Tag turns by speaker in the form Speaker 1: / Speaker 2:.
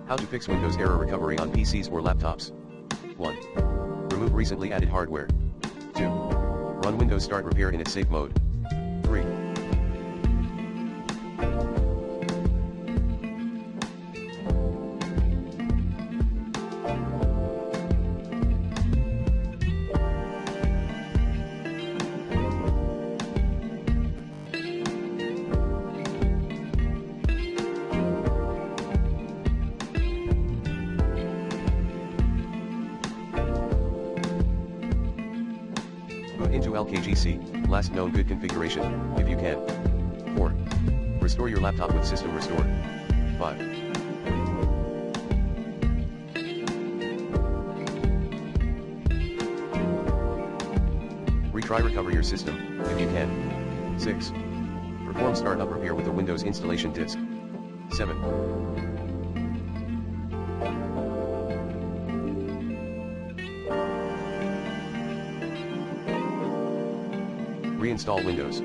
Speaker 1: How to fix Windows error recovery on PCs or laptops. 1. Remove recently added hardware. 2. Run Windows Start Repair in its safe mode. 3. Boot into LKGC, last known good configuration, if you can. 4. Restore your laptop with System Restore. 5. Retry recover your system, if you can. 6. Perform startup repair with a Windows installation disk. 7. Reinstall Windows.